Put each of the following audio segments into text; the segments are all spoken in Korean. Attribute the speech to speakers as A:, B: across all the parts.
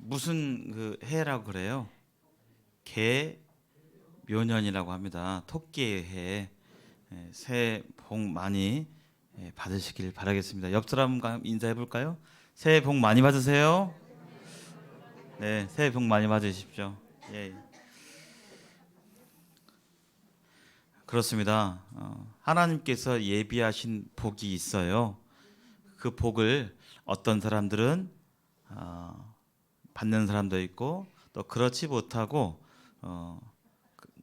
A: 무슨 그 해라고 그래요? 개묘년이라고 합니다. 토끼의 해. 새해 복 많이 받으시길 바라겠습니다. 옆 사람과 인사해 볼까요? 새해 복 많이 받으세요. 네, 새해 복 많이 받으십시오. 예, 그렇습니다. 하나님께서 예비하신 복이 있어요. 그 복을 어떤 사람들은 받는 사람도 있고 또 그렇지 못하고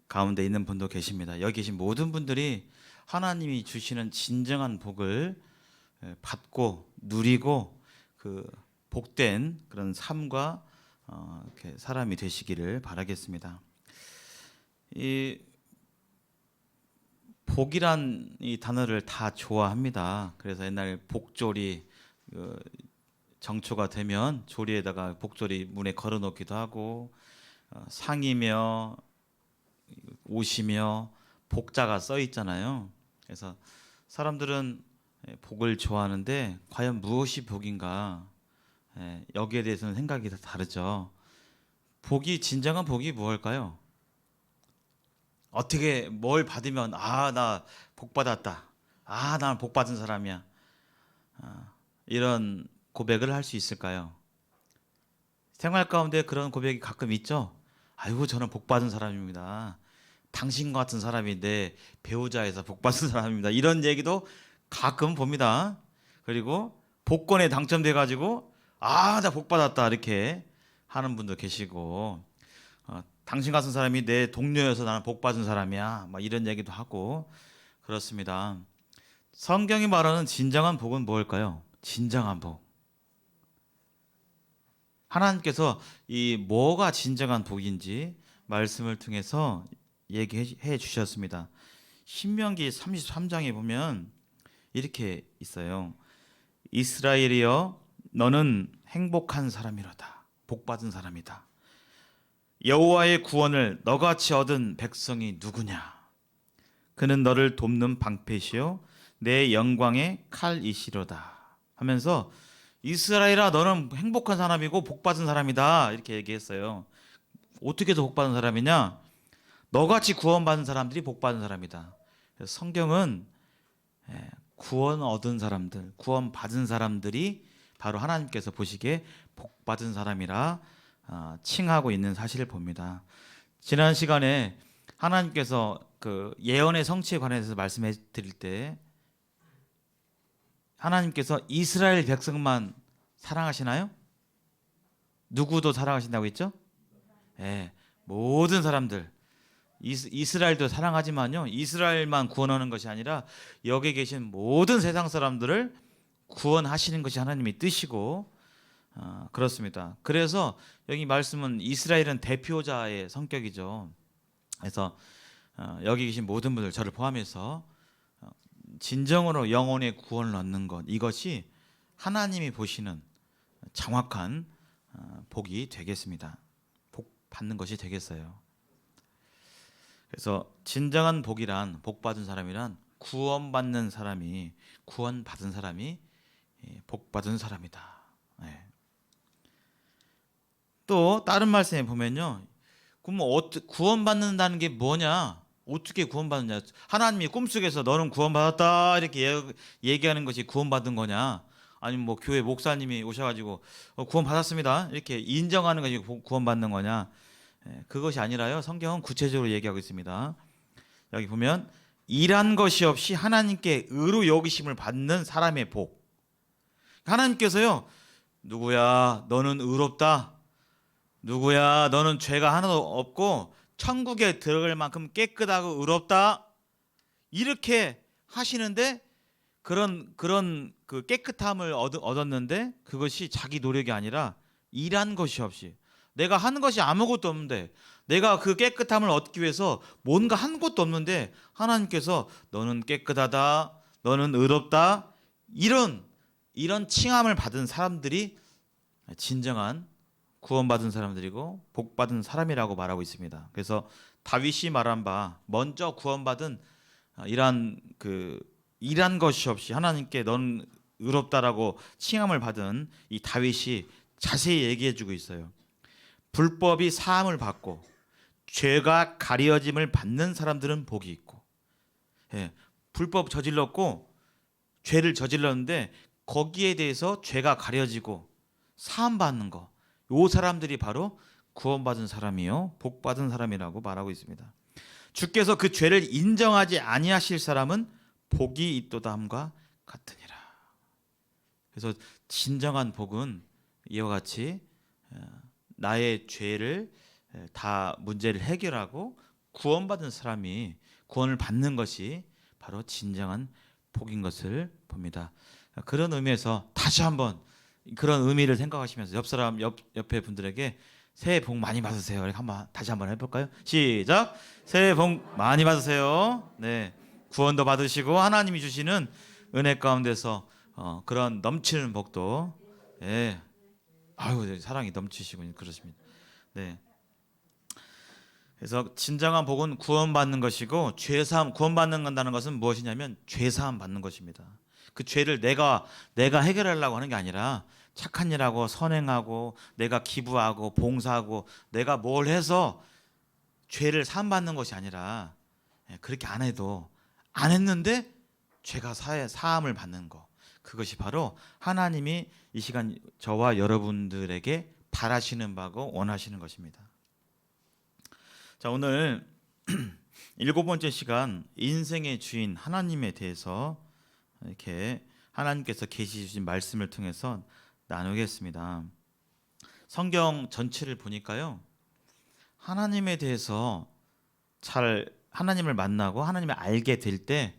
A: 가운데 있는 분도 계십니다. 여기 계신 모든 분들이 하나님이 주시는 진정한 복을 받고 누리고 그 복된 그런 삶과 이렇게 사람이 되시기를 바라겠습니다. 이 복이란 이 단어를 다 좋아합니다. 그래서 옛날 복조리 정초가 되면 조리에다가 복조리 문에 걸어놓기도 하고 상이며 옷이며 복자가 써 있잖아요. 그래서 사람들은 복을 좋아하는데 과연 무엇이 복인가? 여기에 대해서는 생각이 다 다르죠. 복이 진정한 복이 무엇일까요? 어떻게 뭘 받으면 나 복 받았다. 나는 복 받은 사람이야. 이런 고백을 할 수 있을까요? 생활 가운데 그런 고백이 가끔 있죠. 아이고 저는 복 받은 사람입니다. 당신과 같은 사람이 내 배우자에서 복 받은 사람입니다. 이런 얘기도 가끔 봅니다. 그리고 복권에 당첨돼 가지고 나 복 받았다 이렇게 하는 분도 계시고 당신 같은 사람이 내 동료여서 나는 복 받은 사람이야. 막 이런 얘기도 하고 그렇습니다. 성경이 말하는 진정한 복은 무엇일까요? 진정한 복. 하나님께서 이 뭐가 진정한 복인지 말씀을 통해서 얘기해 주셨습니다. 신명기 33장에 보면 이렇게 있어요. 이스라엘이여 너는 행복한 사람이로다. 복 받은 사람이다. 여호와의 구원을 너같이 얻은 백성이 누구냐? 그는 너를 돕는 방패시요 내 영광의 칼이시로다. 하면서 이스라엘아 너는 행복한 사람이고 복 받은 사람이다. 이렇게 얘기했어요. 어떻게 해서 복 받은 사람이냐? 너같이 구원받은 사람들이 복 받은 사람이다. 그래서 성경은 구원 얻은 사람들, 구원 받은 사람들이 바로 하나님께서 보시기에 복 받은 사람이라 칭하고 있는 사실을 봅니다. 지난 시간에 하나님께서 그 예언의 성취에 관해서 말씀해 드릴 때 하나님께서 이스라엘 백성만 사랑하시나요? 누구도 사랑하신다고 했죠? 모든 사람들 이스라엘도 사랑하지만요. 이스라엘만 구원하는 것이 아니라 여기 계신 모든 세상 사람들을 구원하시는 것이 하나님의 뜻이고 그렇습니다. 그래서 여기 말씀은 이스라엘은 대표자의 성격이죠. 그래서 여기 계신 모든 분들 저를 포함해서 진정으로 영혼의 구원을 얻는 것 이것이 하나님이 보시는 정확한 복이 되겠습니다. 복 받는 것이 되겠어요. 그래서 진정한 복이란 복 받은 사람이란 구원받는 사람이 구원받은 사람이 복 받은 사람이다. 또 다른 말씀에 보면요. 그럼 구원받는다는 게 뭐냐? 어떻게 구원받느냐? 하나님이 꿈속에서 너는 구원받았다 이렇게 얘기하는 것이 구원받은 거냐? 아니면 뭐 교회 목사님이 오셔가지고 구원받았습니다 이렇게 인정하는 것이 구원받는 거냐? 그것이 아니라요. 성경은 구체적으로 얘기하고 있습니다. 여기 보면 일한 것이 없이 하나님께 의로 여기심을 받는 사람의 복. 하나님께서요. 누구야? 너는 의롭다. 누구야? 너는 죄가 하나도 없고 천국에 들어갈 만큼 깨끗하고 의롭다. 이렇게 하시는데 그런 그 깨끗함을 얻었는데 그것이 자기 노력이 아니라 일한 것이 없이 내가 하는 것이 아무것도 없는데 내가 그 깨끗함을 얻기 위해서 뭔가 한 것도 없는데 하나님께서 너는 깨끗하다. 너는 의롭다. 이런 칭함을 받은 사람들이 진정한 구원받은 사람들이고 복받은 사람이라고 말하고 있습니다. 그래서 다윗이 말한 바 먼저 구원받은 일한 것이 없이 하나님께 넌 의롭다라고 칭함을 받은 이 다윗이 자세히 얘기해주고 있어요. 불법이 사함을 받고 죄가 가려짐을 받는 사람들은 복이 있고, 예, 불법 저질렀고 죄를 저질렀는데 거기에 대해서 죄가 가려지고 사함 받는 거, 요 사람들이 바로 구원받은 사람이요 복 받은 사람이라고 말하고 있습니다. 주께서 그 죄를 인정하지 아니하실 사람은 복이 있도다 함과 같으니라. 그래서 진정한 복은 이와 같이 나의 죄를 다 문제를 해결하고 구원받은 사람이 구원을 받는 것이 바로 진정한 복인 것을 봅니다. 그런 의미에서 다시 한번 그런 의미를 생각하시면서 옆에 분들에게 새해 복 많이 받으세요. 이렇게 다시 한번 해볼까요? 시작. 새해 복 많이 받으세요. 네, 구원도 받으시고 하나님이 주시는 은혜 가운데서 그런 넘치는 복도, 예, 아유 사랑이 넘치시고 그러십니다. 네. 그래서 진정한 복은 구원받는 것이고 죄사함 구원받는다는 것은 무엇이냐면 죄사함 받는 것입니다. 그 죄를 내가 해결하려고 하는 게 아니라 착한 일하고 선행하고 내가 기부하고 봉사하고 내가 뭘 해서 죄를 사함 받는 것이 아니라 그렇게 안 해도 안 했는데 죄가 사함을 받는 거, 그것이 바로 하나님이 이 시간 저와 여러분들에게 바라시는 바고 원하시는 것입니다. 자, 오늘 7번째 시간 인생의 주인 하나님에 대해서 이렇게 하나님께서 계시 주신 말씀을 통해서 나누겠습니다. 성경 전체를 보니까요, 하나님에 대해서 잘 하나님을 만나고 하나님을 알게 될 때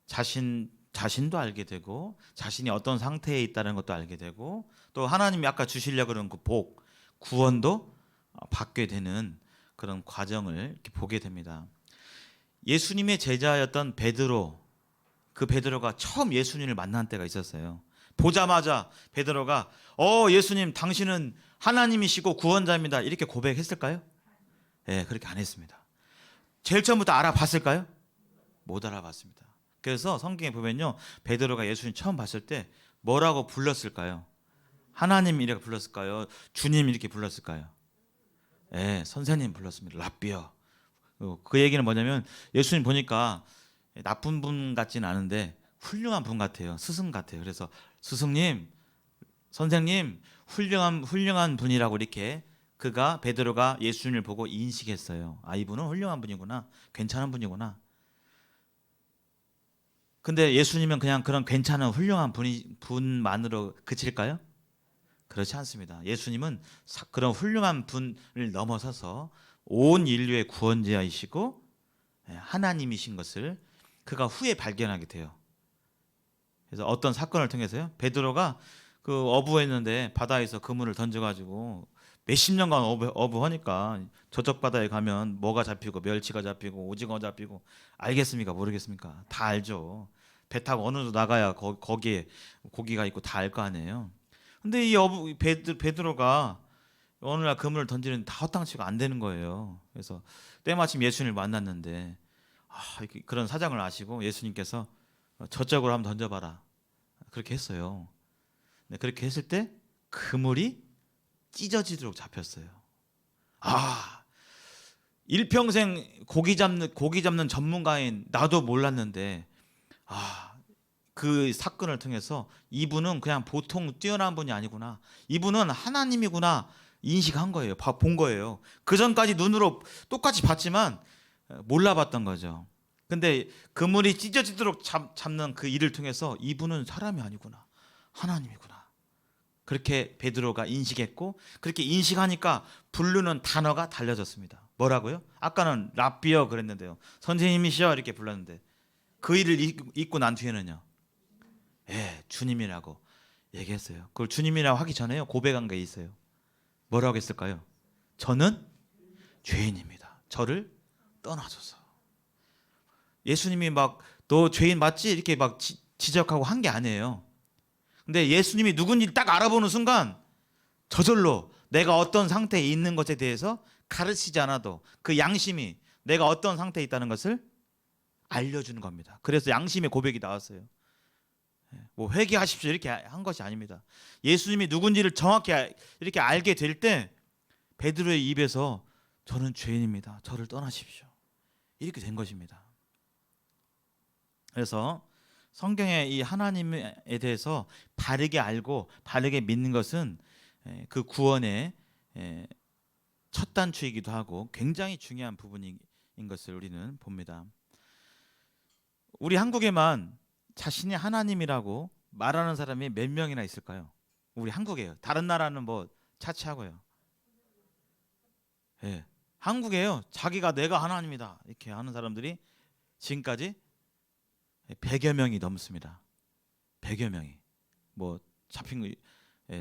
A: 자신도 알게 되고 자신이 어떤 상태에 있다는 것도 알게 되고 또 하나님이 아까 주시려고 그러는 그 복, 구원도 받게 되는 그런 과정을 이렇게 보게 됩니다. 예수님의 제자였던 베드로, 그 베드로가 처음 예수님을 만난 때가 있었어요. 보자마자 베드로가 예수님 당신은 하나님이시고 구원자입니다 이렇게 고백했을까요? 네, 그렇게 안 했습니다. 제일 처음부터 알아봤을까요? 못 알아봤습니다. 그래서 성경에 보면요, 베드로가 예수님 처음 봤을 때 뭐라고 불렀을까요? 하나님 이렇게 불렀을까요? 주님 이렇게 불렀을까요? 네, 선생님 불렀습니다. 랍비어. 그 얘기는 뭐냐면 예수님 보니까 나쁜 분 같지는 않은데 훌륭한 분 같아요. 스승 같아요. 그래서 스승님, 선생님, 훌륭한 분이라고 이렇게 베드로가 예수님을 보고 인식했어요. 아, 이분은 훌륭한 분이구나, 괜찮은 분이구나. 근데 예수님은 그냥 그런 괜찮은 훌륭한 분만으로 그칠까요? 그렇지 않습니다. 예수님은 그런 훌륭한 분을 넘어서서 온 인류의 구원자이시고 하나님이신 것을 그가 후에 발견하게 돼요. 그래서 어떤 사건을 통해서요, 베드로가 그 어부했는데 바다에서 그물을 던져가지고 몇십 년간 어부하니까 저쪽 바다에 가면 뭐가 잡히고 멸치가 잡히고 오징어 잡히고 알겠습니까? 모르겠습니까? 다 알죠. 배 타고 어느 도 나가야 거기에 고기가 있고 다 알 거 아니에요. 근데 이 베드로가 어느 날 그물을 던지는데 다 허탕치고 안 되는 거예요. 그래서 때마침 예수님을 만났는데 그런 사정을 아시고 예수님께서 저쪽으로 한번 던져봐라 그렇게 했어요. 네, 그렇게 했을 때 그물이 찢어지도록 잡혔어요. 일평생 고기 잡는 전문가인 나도 몰랐는데 그 사건을 통해서 이분은 그냥 보통 뛰어난 분이 아니구나, 이분은 하나님이구나 인식한 거예요. 본 거예요. 그 전까지 눈으로 똑같이 봤지만 몰라봤던 거죠. 근데 그물이 찢어지도록 잡는 그 일을 통해서 이분은 사람이 아니구나, 하나님이구나, 그렇게 베드로가 인식했고, 그렇게 인식하니까 부르는 단어가 달라졌습니다. 뭐라고요? 아까는 랍비어 그랬는데요, 선생님이시여 이렇게 불렀는데 그 일을 잊고 난 뒤에는요, 주님이라고 얘기했어요. 그걸 주님이라고 하기 전에요, 고백한 게 있어요. 뭐라고 했을까요? 저는 죄인입니다. 저를 떠나소서. 예수님이 너 죄인 맞지? 이렇게 지적하고 한 게 아니에요. 근데 예수님이 누군지 딱 알아보는 순간 저절로 내가 어떤 상태에 있는 것에 대해서 가르치지 않아도 그 양심이 내가 어떤 상태에 있다는 것을 알려주는 겁니다. 그래서 양심의 고백이 나왔어요. 뭐 회개하십시오 이렇게 한 것이 아닙니다. 예수님이 누군지를 정확히 이렇게 알게 될 때 베드로의 입에서 저는 죄인입니다. 저를 떠나십시오. 이렇게 된 것입니다. 그래서 성경에 이 하나님에 대해서 바르게 알고 바르게 믿는 것은 그 구원의 첫 단추이기도 하고 굉장히 중요한 부분인 것을 우리는 봅니다. 우리 한국에만 자신이 하나님이라고 말하는 사람이 몇 명이나 있을까요? 우리 한국에요. 다른 나라는 뭐 차치하고요. 예, 한국에요. 자기가 내가 하나님이다 이렇게 하는 사람들이 지금까지 100여 명이 넘습니다. 100여 명이 뭐 잡힌 거.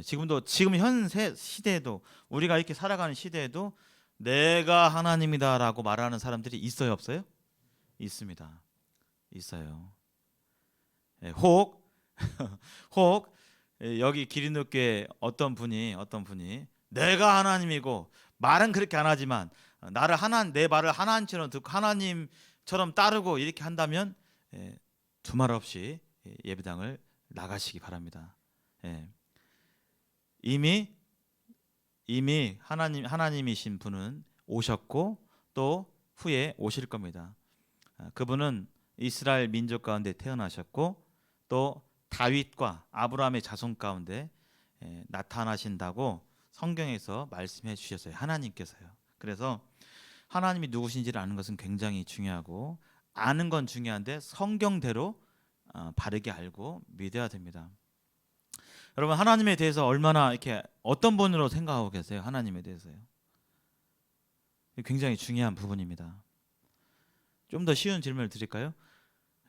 A: 지금도 지금 현 시대에도 우리가 이렇게 살아가는 시대에도 내가 하나님이다라고 말하는 사람들이 있어요, 없어요? 있습니다. 있어요. 혹 여기 기린교회 어떤 분이 내가 하나님이고 말은 그렇게 안 하지만 내 말을 하나님처럼 듣고 하나님처럼 따르고 이렇게 한다면 두말 없이 예배당을 나가시기 바랍니다. 이미 하나님이신 분은 오셨고 또 후에 오실 겁니다. 그분은 이스라엘 민족 가운데 태어나셨고 또 다윗과 아브라함의 자손 가운데 나타나신다고 성경에서 말씀해 주셨어요. 하나님께서요. 그래서 하나님이 누구신지를 아는 것은 굉장히 중요하고 아는 건 중요한데 성경대로 바르게 알고 믿어야 됩니다. 여러분 하나님에 대해서 얼마나 이렇게 어떤 분으로 생각하고 계세요? 하나님에 대해서요. 굉장히 중요한 부분입니다. 좀 더 쉬운 질문을 드릴까요?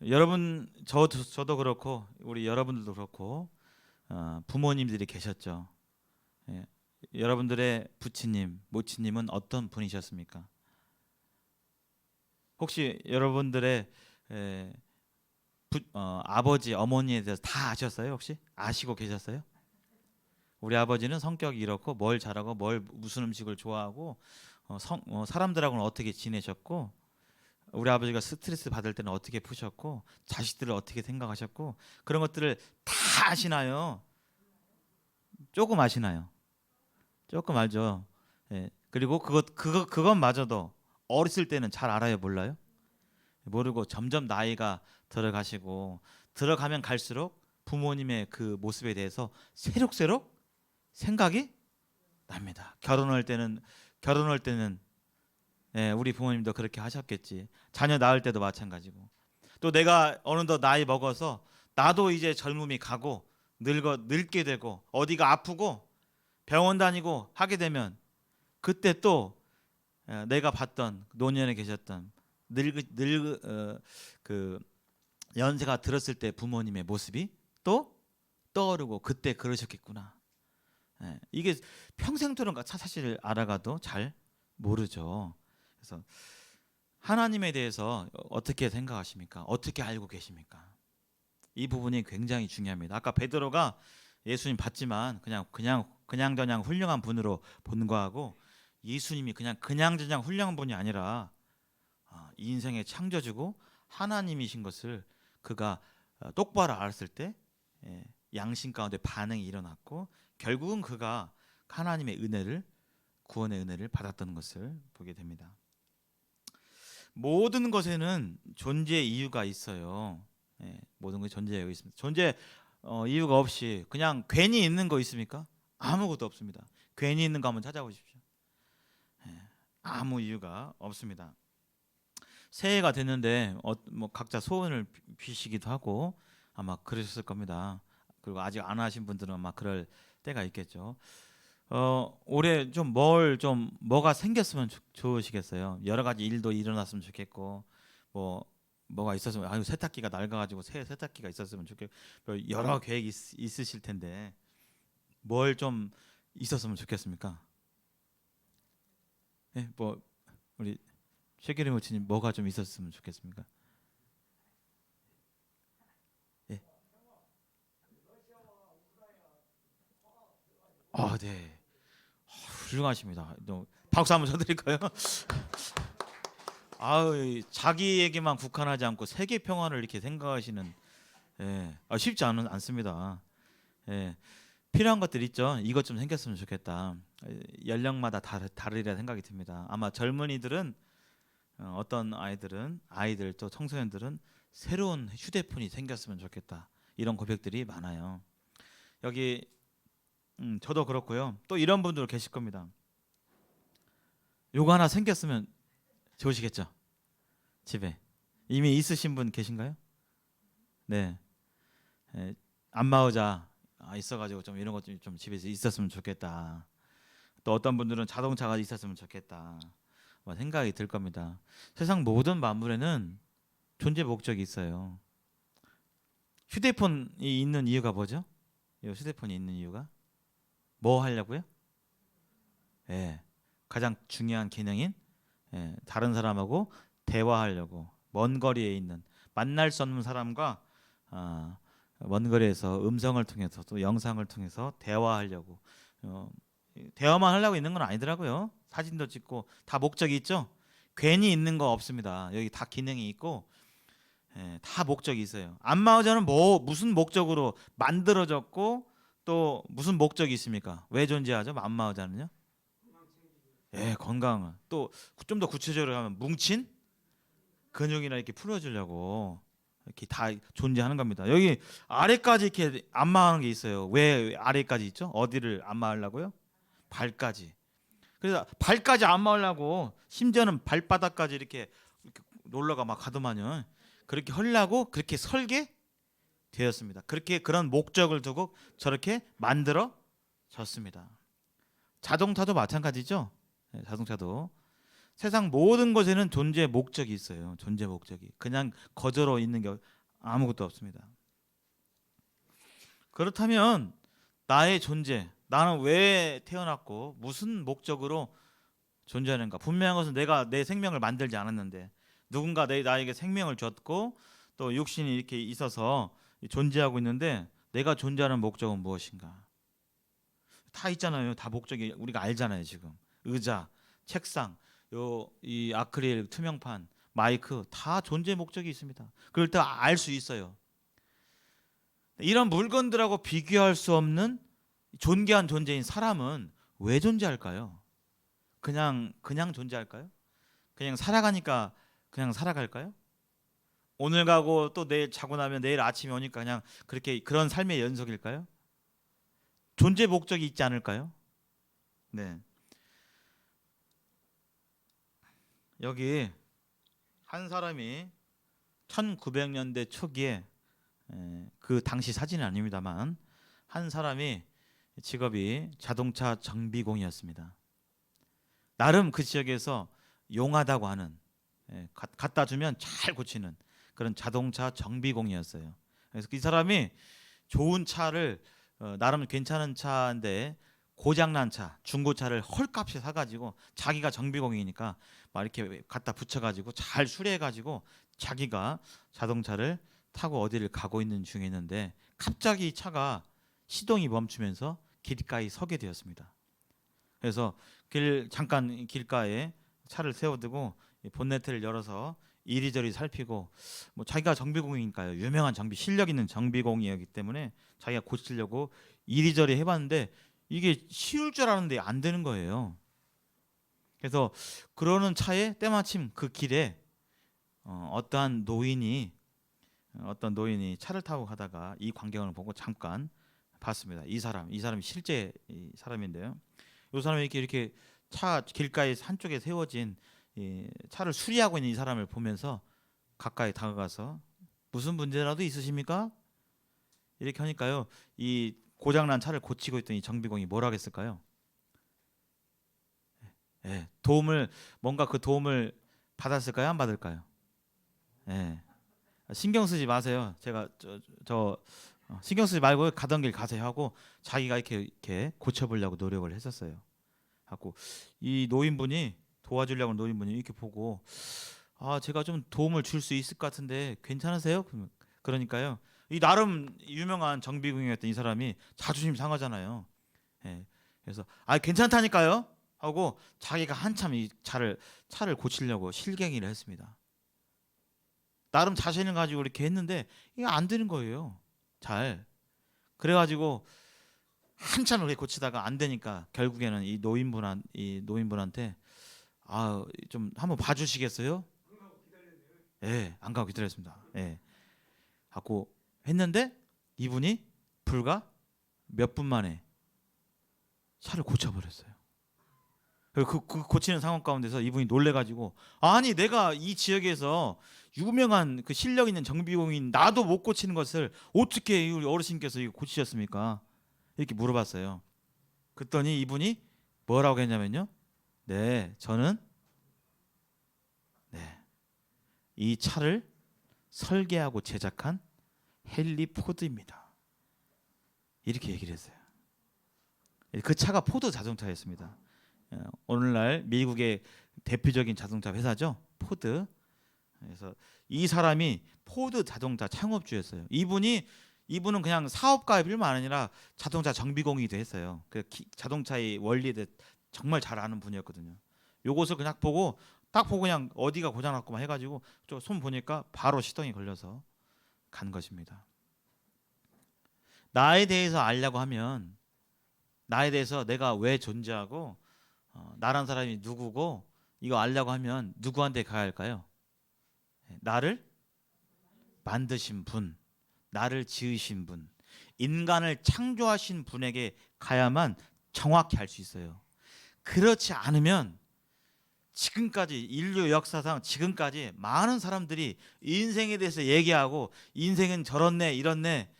A: 여러분 저도 그렇고 우리 여러분들도 그렇고 부모님들이 계셨죠. 여러분들의 부치님, 모치님은 어떤 분이셨습니까? 혹시 여러분들의 아버지, 어머니에 대해서 다 아셨어요? 혹시 아시고 계셨어요? 우리 아버지는 성격이 이렇고 뭘 잘하고 무슨 음식을 좋아하고 사람들하고는 어떻게 지내셨고 우리 아버지가 스트레스 받을 때는 어떻게 푸셨고 자식들을 어떻게 생각하셨고 그런 것들을 다 아시나요? 조금 아시나요? 조금 알죠. 그리고 그것마저도 어렸을 때는 잘 알아요, 몰라요? 모르고 점점 나이가 들어가시고 들어가면 갈수록 부모님의 그 모습에 대해서 새록새록 생각이 납니다. 결혼할 때는 우리 부모님도 그렇게 하셨겠지. 자녀 낳을 때도 마찬가지고. 또 내가 어느덧 나이 먹어서 나도 이제 젊음이 가고 늙게 되고 어디가 아프고 병원 다니고 하게 되면 그때 또 내가 봤던 노년에 계셨던 그 연세가 들었을 때 부모님의 모습이 또 떠오르고 그때 그러셨겠구나. 이게 평생토록 사실 알아가도 잘 모르죠. 그래서 하나님에 대해서 어떻게 생각하십니까? 어떻게 알고 계십니까? 이 부분이 굉장히 중요합니다. 아까 베드로가 예수님 봤지만 그냥 훌륭한 분으로 본 거하고 예수님이 그냥 훌륭한 분이 아니라 이 인생의 창조주고 하나님이신 것을 그가 똑바로 알았을 때 양심 가운데 반응이 일어났고 결국은 그가 하나님의 은혜를 구원의 은혜를 받았던 것을 보게 됩니다. 모든 것에는 존재 이유가 있어요. 모든 것에 존재 이유가 있습니다. 존재 이유가 없이 그냥 괜히 있는 거 있습니까? 아무것도 없습니다. 괜히 있는 거 한번 찾아보십시오. 아무 이유가 없습니다. 새해가 됐는데 뭐 각자 소원을 비시기도 하고 아마 그러셨을 겁니다. 그리고 아직 안 하신 분들은 아마 그럴 때가 있겠죠. 올해 뭐가 생겼으면 좋으시겠어요. 여러 가지 일도 일어났으면 좋겠고 뭐가 있었으면 세탁기가 낡아가지고 새 세탁기가 있었으면 좋겠고 여러 계획이 있으실 텐데 뭘 좀 있었으면 좋겠습니까? 뭐 우리 최기림 모치님 뭐가 좀 있었으면 좋겠습니까? 네. 훌륭하십니다. 박수 한번 쳐드릴까요? 자기에게만 국한하지 않고 세계 평화를 이렇게 생각하시는 예, 쉽지 않습니다. 예, 필요한 것들 있죠. 이것 좀 생겼으면 좋겠다. 연령마다 다르리라 생각이 듭니다. 아마 젊은이들은 어떤 아이들 또 청소년들은 새로운 휴대폰이 생겼으면 좋겠다. 이런 고백들이 많아요. 여기 저도 그렇고요. 또 이런 분들 계실 겁니다. 요거 하나 생겼으면 좋으시겠죠. 집에 이미 있으신 분 계신가요? 네. 예, 안마의자 있어가지고 좀 이런 것 좀 집에서 있었으면 좋겠다. 또 어떤 분들은 자동차가 있었으면 좋겠다. 뭐 생각이 들 겁니다. 세상 모든 만물에는 존재 목적이 있어요. 휴대폰이 있는 이유가 뭐죠? 이 휴대폰이 있는 이유가 뭐 하려고요? 예, 가장 중요한 기능인 다른 사람하고 대화하려고 먼 거리에 있는 만날 수 없는 사람과 아, 먼 거리에서 음성을 통해서 또 영상을 통해서 대화하려고 어, 대화만 하려고 있는 건 아니더라고요. 사진도 찍고 다 목적이 있죠. 괜히 있는 거 없습니다. 여기 다 기능이 있고 다 목적이 있어요. 안마의자는 뭐 무슨 목적으로 만들어졌고 또 무슨 목적이 있습니까? 왜 존재하죠? 안마의자는요? 예, 건강. 또 좀 더 구체적으로 하면 뭉친 근육이나 이렇게 풀어주려고 이렇게 다 존재하는 겁니다. 여기 아래까지 이렇게 안마하는 게 있어요. 왜 아래까지 있죠? 어디를 안마하려고요? 발까지. 그래서 발까지 안마하려고 심지어는 발바닥까지 이렇게 놀러가 막 가더만요. 그렇게 하려고 그렇게 설계되었습니다. 그렇게 그런 목적을 두고 저렇게 만들어졌습니다. 자동차도 마찬가지죠. 자동차도 세상 모든 것에는 존재 목적이 있어요. 존재 목적이 그냥 거저로 있는 게 아무것도 없습니다. 그렇다면 나의 존재, 나는 왜 태어났고 무슨 목적으로 존재하는가? 분명한 것은 내가 내 생명을 만들지 않았는데 누군가 나에게 생명을 줬고 또 육신이 이렇게 있어서 존재하고 있는데 내가 존재하는 목적은 무엇인가? 다 있잖아요. 다 목적이 우리가 알잖아요. 지금 의자, 책상, 이 아크릴 투명판, 마이크 다 존재 목적이 있습니다. 그럴 때 알 수 있어요. 이런 물건들하고 비교할 수 없는 존귀한 존재인 사람은 왜 존재할까요? 그냥 존재할까요? 그냥 살아가니까 그냥 살아갈까요? 오늘 가고 또 내일 자고 나면 내일 아침에 오니까 그냥 그렇게 그런 삶의 연속일까요? 존재 목적이 있지 않을까요? 네. 여기 한 사람이 1900년대 초기에 그 당시 사진은 아닙니다만 한 사람이 직업이 자동차 정비공이었습니다. 나름 그 지역에서 용하다고 하는 갖다 주면 잘 고치는 그런 자동차 정비공이었어요. 그래서 이 사람이 좋은 차를 나름 괜찮은 차인데 고장난 차, 중고차를 헐값에 사가지고 자기가 정비공이니까 막 이렇게 갖다 붙여가지고 잘 수리해가지고 자기가 자동차를 타고 어디를 가고 있는 중에 있는데 갑자기 차가 시동이 멈추면서 길가에 서게 되었습니다. 그래서 잠깐 길가에 차를 세워두고 본네트를 열어서 이리저리 살피고 뭐 자기가 정비공이니까요. 유명한 실력 있는 정비공이었기 때문에 자기가 고치려고 이리저리 해봤는데 이게 쉬울 줄 알았는데 안 되는 거예요. 그래서 그러는 차에 때마침 그 길에 어떤 노인이 차를 타고 가다가 이 광경을 보고 잠깐 봤습니다. 이 사람이 실제 이 사람인데요. 이 사람이 이렇게 차 길가에 한쪽에 세워진 이 차를 수리하고 있는 이 사람을 보면서 가까이 다가가서 무슨 문제라도 있으십니까? 이렇게 하니까요. 이 고장난 차를 고치고 있던 이 정비공이 뭘 하겠을까요? 예, 뭔가 그 도움을 받았을까요? 안 받을까요? 예, 신경 쓰지 마세요. 제가 신경 쓰지 말고 가던 길 가세요 하고 자기가 이렇게 고쳐보려고 노력을 했었어요. 하고 이 노인분이 도와주려고 노인분이 이렇게 보고 제가 좀 도움을 줄 수 있을 것 같은데 괜찮으세요? 그러니까요. 이 나름 유명한 정비공이었던 이 사람이 자존심 상하잖아요. 예. 그래서 괜찮다니까요 하고 자기가 한참 이 차를 고치려고 실갱이를 했습니다. 나름 자신을 가지고 이렇게 했는데 이게 안 되는 거예요. 잘. 그래가지고 한참 그렇게 고치다가 안 되니까 결국에는 이 노인분한테 아 좀 한번 봐주시겠어요? 예, 안 가고 기다렸습니다. 예, 갖고 했는데 이분이 불과 몇 분 만에 차를 고쳐버렸어요. 그 고치는 상황 가운데서 이분이 놀래가지고 아니 내가 이 지역에서 유명한 그 실력 있는 정비공인 나도 못 고치는 것을 어떻게 우리 어르신께서 이거 고치셨습니까? 이렇게 물어봤어요. 그랬더니 이분이 뭐라고 했냐면요. 네, 저는 네, 이 차를 설계하고 제작한 헨리 포드입니다. 이렇게 얘기를 했어요. 그 차가 포드 자동차였습니다. 오늘날 미국의 대표적인 자동차 회사죠. 포드. 그래서 이 사람이 포드 자동차 창업주였어요. 이분은 그냥 사업가일 뿐만 아니라 자동차 정비공이기도 했어요. 그 자동차의 원리에 대해 정말 잘 아는 분이었거든요. 요것을 그냥 딱 보고 그냥 어디가 고장났구만 해가지고 손 보니까 바로 시동이 걸려서 간 것입니다. 나에 대해서 알려고 하면 나에 대해서 내가 왜 존재하고 나란 사람이 누구고 이거 알려고 하면 누구한테 가야 할까요? 나를 만드신 분, 나를 지으신 분, 인간을 창조하신 분에게 가야만 정확히 알 수 있어요. 그렇지 않으면 지금까지 인류 역사상 지금까지 많은 사람들이 인생에 대해서 얘기하고 인생은 저렇네 이렇네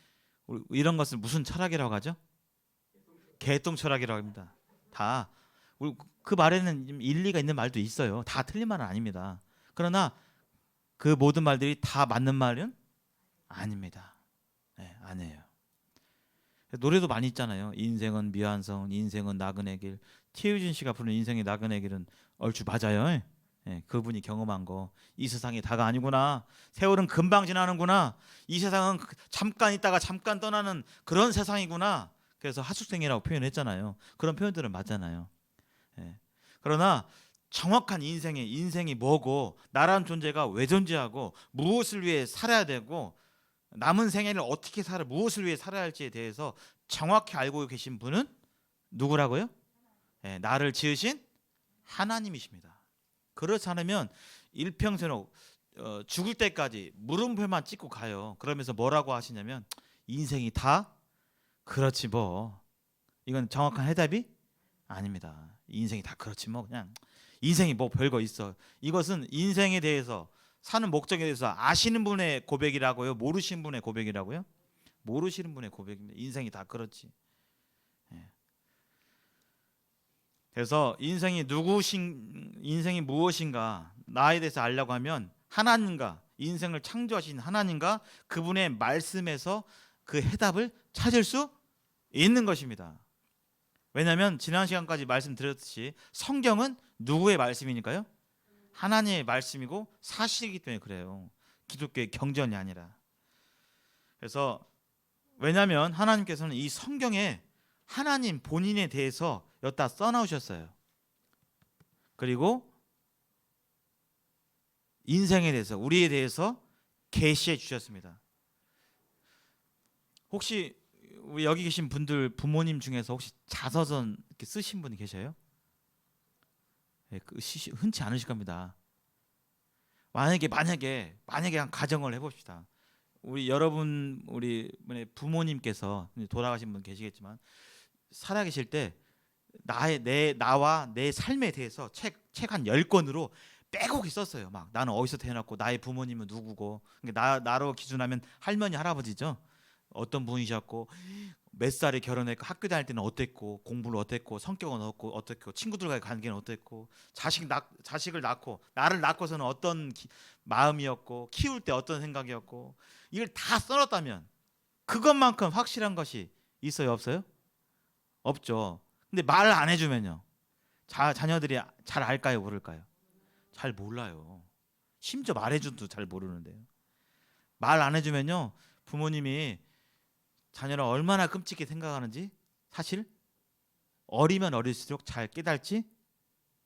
A: 이런 것을 무슨 철학이라고 하죠? 개똥 철학이라고 합니다. 다 그 말에는 일리가 있는 말도 있어요. 다 틀린 말은 아닙니다. 그러나 그 모든 말들이 다 맞는 말은 아닙니다. 네, 아니에요. 노래도 많이 있잖아요. 인생은 미완성, 인생은 나그네 길. 티유진 씨가 부르는 인생의 나그네 길은 얼추 맞아요. 예, 그분이 경험한 거. 이 세상이 다가 아니구나. 세월은 금방 지나는구나. 이 세상은 잠깐 있다가 잠깐 떠나는 그런 세상이구나. 그래서 하숙생이라고 표현했잖아요. 그런 표현들은 맞잖아요. 예. 그러나 정확한 인생이 뭐고 나라는 존재가 왜 존재하고 무엇을 위해 살아야 되고 남은 생애를 어떻게 무엇을 위해 살아야 할지에 대해서 정확히 알고 계신 분은 누구라고요? 예, 나를 지으신 하나님이십니다. 그렇지 않으면 일평생을 죽을 때까지 물음표만 찍고 가요. 그러면서 뭐라고 하시냐면 인생이 다 그렇지 뭐. 이건 정확한 해답이 아닙니다. 인생이 다 그렇지 뭐 그냥 인생이 뭐 별거 있어. 이것은 인생에 대해서 사는 목적에 대해서 아시는 분의 고백이라고요? 모르시는 분의 고백이라고요? 모르시는 분의 고백입니다. 인생이 다 그렇지. 예. 그래서 인생이 무엇인가 나에 대해서 알려고 하면 하나님과 인생을 창조하신 하나님과 그분의 말씀에서 그 해답을 찾을 수 있는 것입니다. 왜냐하면 지난 시간까지 말씀드렸듯이 성경은 누구의 말씀이니까요? 하나님의 말씀이고 사실이기 때문에 그래요. 기독교의 경전이 아니라. 그래서 왜냐하면 하나님께서는 이 성경에 하나님 본인에 대해서 여기다 써놓으셨어요. 그리고 인생에 대해서 우리에 대해서 계시해 주셨습니다. 혹시 우리 여기 계신 분들 부모님 중에서 혹시 자서전 이렇게 쓰신 분이 계셔요? 네, 흔치 않으실 겁니다. 만약에 한 가정을 해봅시다. 우리 부모님께서 돌아가신 분 계시겠지만 살아계실 때 나와 내 삶에 대해서 책 한 10권으로 빼곡히 썼어요. 막 나는 어디서 태어났고 나의 부모님은 누구고 나로 기준하면 할머니 할아버지죠. 어떤 분이셨고 몇 살에 결혼했고 학교 다닐 때는 어땠고 공부를 어땠고 성격은 어땠고 친구들과의 관계는 어땠고 자식을 낳고 나를 낳고서는 어떤 마음이었고 키울 때 어떤 생각이었고 이걸 다 써놨다면 그것만큼 확실한 것이 있어요 없어요? 없죠. 근데 말을 안 해주면요 자녀들이 잘 알까요 모를까요? 잘 몰라요. 심지어 말해줘도 잘 모르는데요. 말 안 해주면요 부모님이 자녀를 얼마나 끔찍히 생각하는지 사실 어리면 어릴수록 잘 깨닫지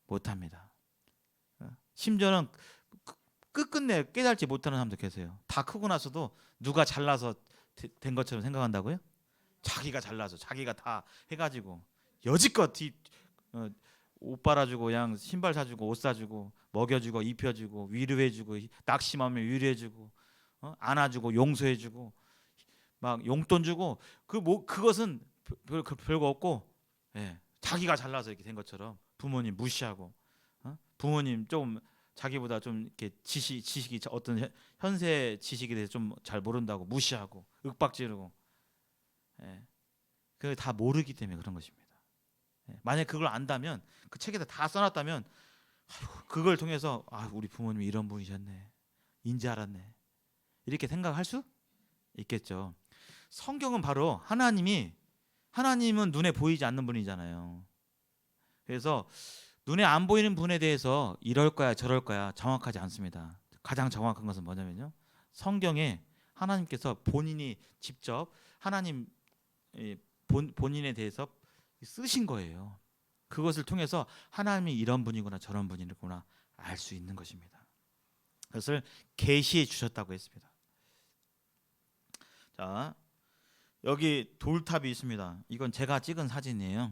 A: 못합니다. 심지어는 끝끝내 깨달지 못하는 사람도 계세요. 다 크고 나서도 누가 잘나서 된 것처럼 생각한다고요? 자기가 잘나서 자기가 다 해가지고 여지껏 어, 옷 빨아주고 그냥 신발 사주고 옷 사주고 먹여주고 입혀주고 위로해주고 낙심하면 위로해주고 안아주고 용서해주고 막 용돈 주고 그것은 별거 없고, 예, 자기가 잘나서 이렇게 된 것처럼 부모님 무시하고, 부모님 좀 자기보다 좀 이렇게 지식이 어떤 현세 지식에 대해서 좀 잘 모른다고 무시하고 윽박지르고, 예, 그게 다 모르기 때문에 그런 것입니다. 예, 만약 그걸 안다면 그 책에다 다 써놨다면 그걸 통해서 우리 부모님이 이런 분이셨네, 인지 알았네, 이렇게 생각할 수 있겠죠. 성경은 바로 하나님은 눈에 보이지 않는 분이잖아요. 그래서 눈에 안 보이는 분에 대해서 이럴 거야 저럴 거야 정확하지 않습니다. 가장 정확한 것은 뭐냐면요, 성경에 하나님께서 본인이 직접 하나님 본인에 대해서 쓰신 거예요. 그것을 통해서 하나님이 이런 분이구나 저런 분이구나 알 수 있는 것입니다. 그것을 계시해 주셨다고 했습니다. 자, 여기 돌탑이 있습니다. 이건 제가 찍은 사진이에요.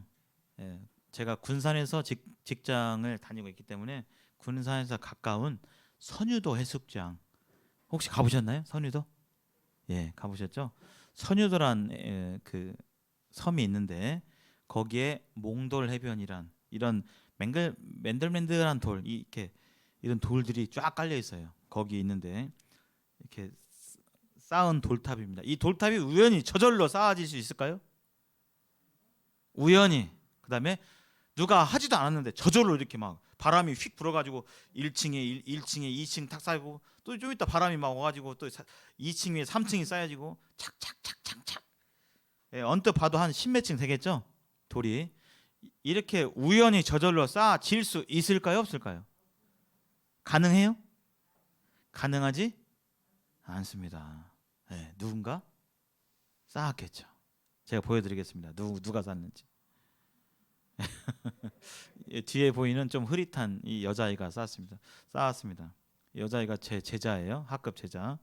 A: 예, 제가 군산에서 직장을 다니고 있기 때문에 군산에서 가까운 선유도 해수욕장 혹시 가보셨나요? 선유도? 예, 가보셨죠? 선유도란 그 섬이 있는데 거기에 몽돌 해변이란 이런 맨들맨들한 돌, 이렇게 이런 돌들이 쫙 깔려 있어요. 거기 있는데 이렇게 쌓은 돌탑입니다. 이 돌탑이 우연히 저절로 쌓아질 수 있을까요? 우연히. 그다음에 누가 하지도 않았는데 저절로 이렇게 막 바람이 휙 불어가지고 1층에 2층 탁 쌓이고 또 좀 이따 바람이 막 와가지고 또 2층 위에 3층이 쌓여지고 착착착착착. 예, 언뜻 봐도 한 10몇 층 되겠죠? 돌이. 이렇게 우연히 저절로 쌓아질 수 있을까요? 없을까요? 가능해요? 가능하지 않습니다. 네, 누군가 쌓았겠죠. 제가 보여드리겠습니다. 누가 쌓았는지. 뒤에 보이는 좀 흐릿한 이 여자아이가 쌓았습니다. 여자아이가 제 제자예요. 학급 제자.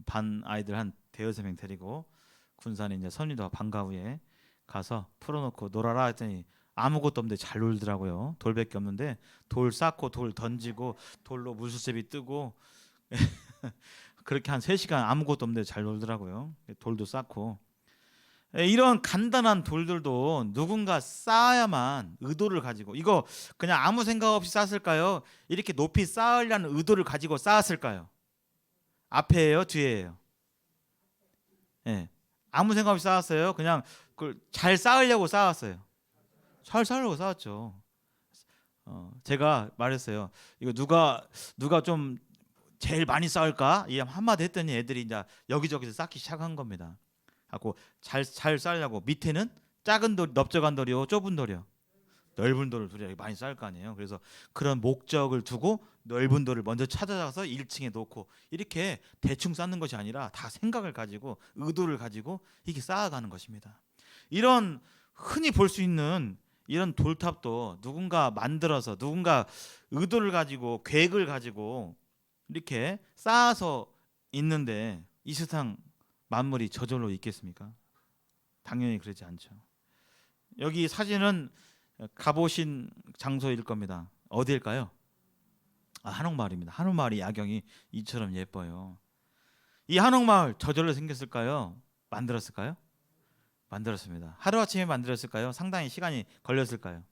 A: 반 아이들 한 대여섯 명 데리고 군산에 이제 선유도 방과 후에 가서 풀어놓고 놀아라 했더니 아무것도 없는데 잘 놀더라고요. 돌밖에 없는데 돌 쌓고 돌 던지고 돌로 물수제비 뜨고 그렇게 한 3시간 아무것도 없는데 잘 놀더라고요. 돌도 쌓고. 이런 간단한 돌들도 누군가 쌓아야만 의도를 가지고, 이거 그냥 아무 생각 없이 쌓았을까요? 이렇게 높이 쌓으려는 의도를 가지고 쌓았을까요? 앞에예요, 뒤에예요? 예, 아무 생각 없이 쌓았어요. 그냥 그걸 잘 쌓으려고 쌓았어요. 잘 쌓으려고 쌓았죠. 제가 말했어요. 이거 누가 좀 제일 많이 쌓을까? 이 한마디 했더니 애들이 이제 여기저기서 쌓기 시작한 겁니다. 하고 잘 쌓으려고 밑에는 작은 돌, 넓적한 돌이요, 좁은 돌이요, 넓은 돌을 둘이 많이 쌓을 거 아니에요. 그래서 그런 목적을 두고 넓은 돌을 먼저 찾아가서 1층에 놓고 이렇게 대충 쌓는 것이 아니라 다 생각을 가지고 의도를 가지고 이렇게 쌓아가는 것입니다. 이런 흔히 볼 수 있는 이런 돌탑도 누군가 만들어서 누군가 의도를 가지고 계획을 가지고 이렇게 쌓아서 있는데 이 세상 만물이 저절로 있겠습니까? 당연히 그러지 않죠. 여기 사진은 가보신 장소일 겁니다. 어디일까요? 한옥마을입니다. 한옥마을이 야경이 이처럼 예뻐요. 이 한옥마을 저절로 생겼을까요? 만들었을까요? 만들었습니다. 하루아침에 만들었을까요? 상당히 시간이 걸렸을까요?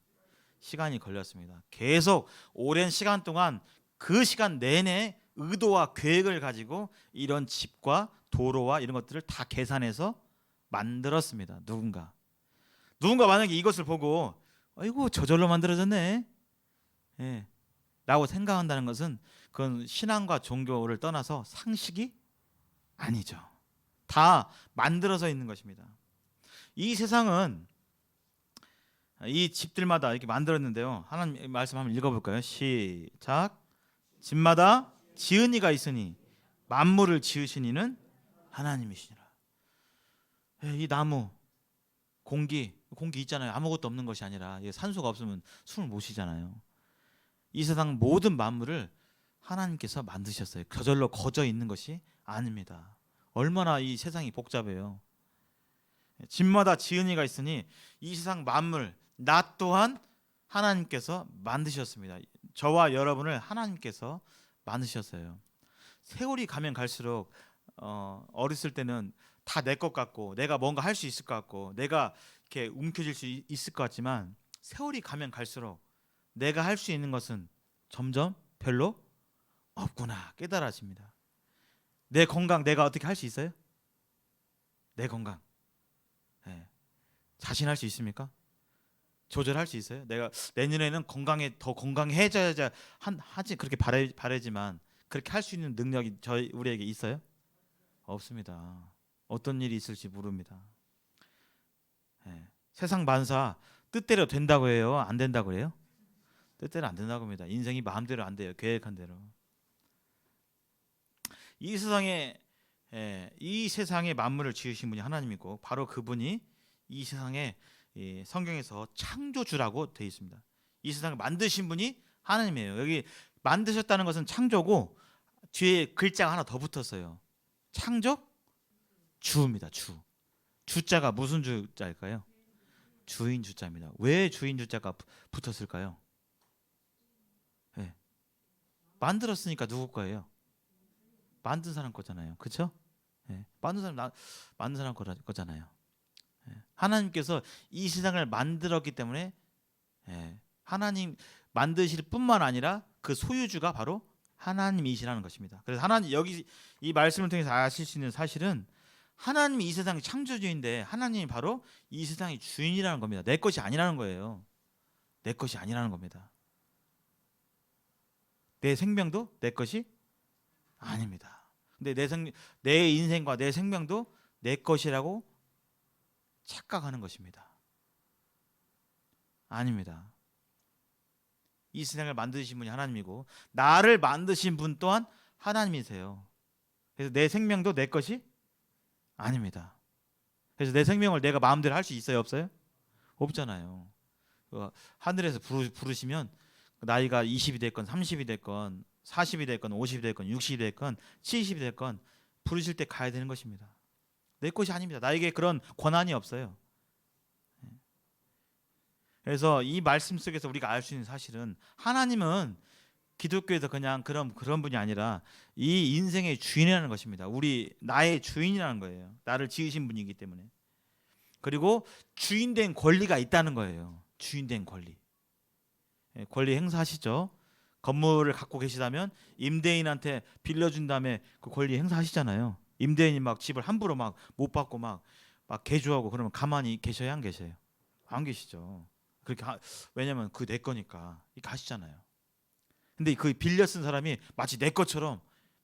A: 시간이 걸렸습니다. 계속 오랜 시간 동안 그 시간 내내 의도와 계획을 가지고 이런 집과 도로와 이런 것들을 다 계산해서 만들었습니다. 누군가 만약에 이것을 보고 아이고 저절로 만들어졌네, 예, 라고 생각한다는 것은 그건 신앙과 종교를 떠나서 상식이 아니죠. 다 만들어서 있는 것입니다. 이 세상은 이 집들마다 이렇게 만들었는데요. 하나님 말씀 한번 읽어볼까요? 시작. 집마다 지은 이가 있으니 만물을 지으신 이는 하나님이시니라. 이 나무, 공기 있잖아요. 아무것도 없는 것이 아니라 산소가 없으면 숨을 못 쉬잖아요. 이 세상 모든 만물을 하나님께서 만드셨어요. 저절로 거저 있는 것이 아닙니다. 얼마나 이 세상이 복잡해요. 집마다 지은이가 있으니 이 세상 만물 나 또한 하나님께서 만드셨습니다. 저와 여러분을 하나님께서 만드셨어요. 세월이 가면 갈수록 어렸을 때는 다 내 것 같고 내가 뭔가 할 수 있을 것 같고 내가 이렇게 움켜쥘 수 있을 것 같지만 세월이 가면 갈수록 내가 할 수 있는 것은 점점 별로 없구나 깨달아집니다. 내 건강 내가 어떻게 할 수 있어요? 내 건강 자신할 수 있습니까? 조절할 수 있어요? 내가 내년에는 더 건강해져야 하지 그렇게 바라지만 그렇게 할 수 있는 능력이 우리에게 있어요? 없습니다. 어떤 일이 있을지 모릅니다. 세상 만사 뜻대로 된다고 해요? 안 된다고 해요? 뜻대로 안 된다고 합니다. 인생이 마음대로 안 돼요. 계획한 대로. 이 세상의 만물을 지으신 분이 하나님이고 바로 그분이 이 세상에 성경에서 창조주라고 되어 있습니다. 이 세상을 만드신 분이 하나님이에요. 여기 만드셨다는 것은 창조고 뒤에 글자가 하나 더 붙었어요. 창조주입니다. 주자가 무슨 주자일까요? 주인 주자입니다. 왜 주인 주자가 붙었을까요? 만들었으니까 누구 거예요? 만든 사람 거잖아요. 그렇죠? 만든 사람 거잖아요. 하나님께서 이 세상을 만들었기 때문에 하나님 만드실 뿐만 아니라 그 소유주가 바로 하나님이시라는 것입니다. 그래서 하나님 여기 이 말씀을 통해서 아실 수 있는 사실은 하나님이 이 세상의 창조주인데 하나님이 바로 이 세상의 주인이라는 겁니다. 내 것이 아니라는 거예요. 내 것이 아니라는 겁니다. 내 생명도 내 것이 아닙니다. 근데 내 인생과 내 생명도 내 것이라고 착각하는 것입니다. 아닙니다. 이 세상을 만드신 분이 하나님이고 나를 만드신 분 또한 하나님이세요. 그래서 내 생명도 내 것이 아닙니다. 그래서 내 생명을 내가 마음대로 할 수 있어요, 없어요? 없잖아요. 하늘에서 부르시면 나이가 20이 됐건 30이 됐건 40이 됐건 50이 됐건 60이 됐건 70이 됐건 부르실 때 가야 되는 것입니다. 내 것이 아닙니다. 나에게 그런 권한이 없어요. 그래서 이 말씀 속에서 우리가 알 수 있는 사실은 하나님은 기독교에서 그냥 그런 분이 아니라 이 인생의 주인이라는 것입니다. 나의 주인이라는 거예요. 나를 지으신 분이기 때문에. 그리고 주인된 권리가 있다는 거예요. 주인된 권리. 권리 행사하시죠. 건물을 갖고 계시다면 임대인한테 빌려준 다음에 그 권리 행사하시잖아요. 임대인이 막 집을 함부로 막 못 받고 막 개조하고 그러면 가만히 계셔야 안 계셔요? 안 계시죠. 그렇게 왜냐면 그 내 거니까 가시잖아요. 근데 그 빌려 쓴 사람이 마치 내 것처럼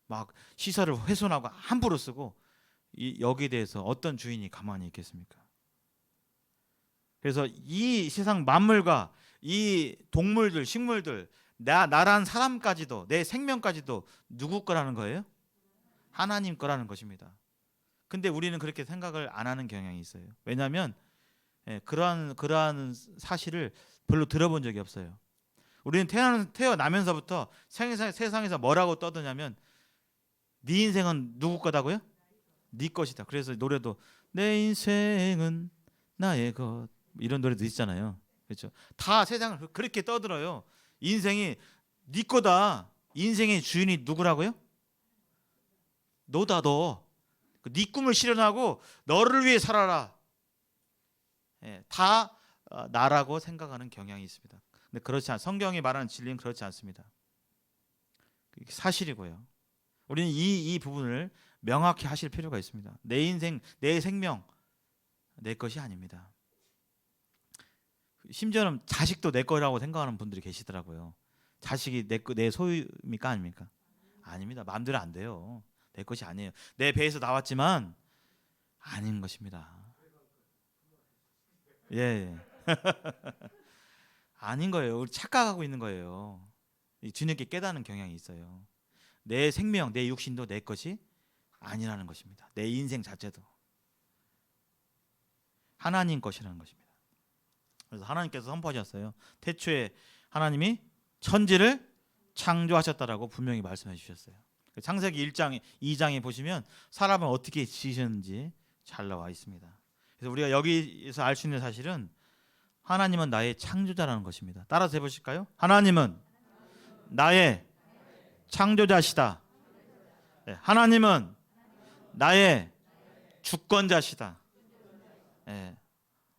A: 막 시설을 훼손하고 함부로 쓰고 여기에 대해서 어떤 주인이 가만히 있겠습니까? 그래서 이 세상 만물과 이 동물들, 식물들, 나란 사람까지도 내 생명까지도 누구 거라는 거예요? 하나님 거라는 것입니다. 근데 우리는 그렇게 생각을 안 하는 경향이 있어요. 왜냐하면 그러한 사실을 별로 들어본 적이 없어요. 우리는 태어나면서부터 세상에서 뭐라고 떠드냐면 네 인생은 누구 거다고요? 네 것이다. 그래서 노래도 내 인생은 나의 것 이런 노래도 있잖아요. 그렇죠? 다 세상을 그렇게 떠들어요. 인생이 네 거다. 인생의 주인이 누구라고요? 너다 너. 네 꿈을 실현하고 너를 위해 살아라. 다 나라고 생각하는 경향이 있습니다. 근데 성경이 말하는 진리는 그렇지 않습니다. 사실이고요. 우리는 이 부분을 명확히 하실 필요가 있습니다. 내 인생, 내 생명, 내 것이 아닙니다. 심지어는 자식도 내 거라고 생각하는 분들이 계시더라고요. 자식이 내 소유입니까 아닙니까? 아닙니다. 마음대로 안 돼요. 내 것이 아니에요. 내 배에서 나왔지만 아닌 것입니다. 예. 아닌 거예요. 우리 착각하고 있는 거예요. 뒤늦게 깨닫는 경향이 있어요. 내 생명, 내 육신도 내 것이 아니라는 것입니다. 내 인생 자체도 하나님 것이라는 것입니다. 그래서 하나님께서 선포하셨어요. 태초에 하나님이 천지를 창조하셨다라고 분명히 말씀해 주셨어요. 창세기 1장, 2장에 보시면 사람을 어떻게 지으셨는지 잘 나와 있습니다. 그래서 우리가 여기서 알 수 있는 사실은 하나님은 나의 창조자라는 것입니다. 따라서 해보실까요? 하나님은 나의 창조자시다. 네, 하나님은 나의 주권자시다. 네,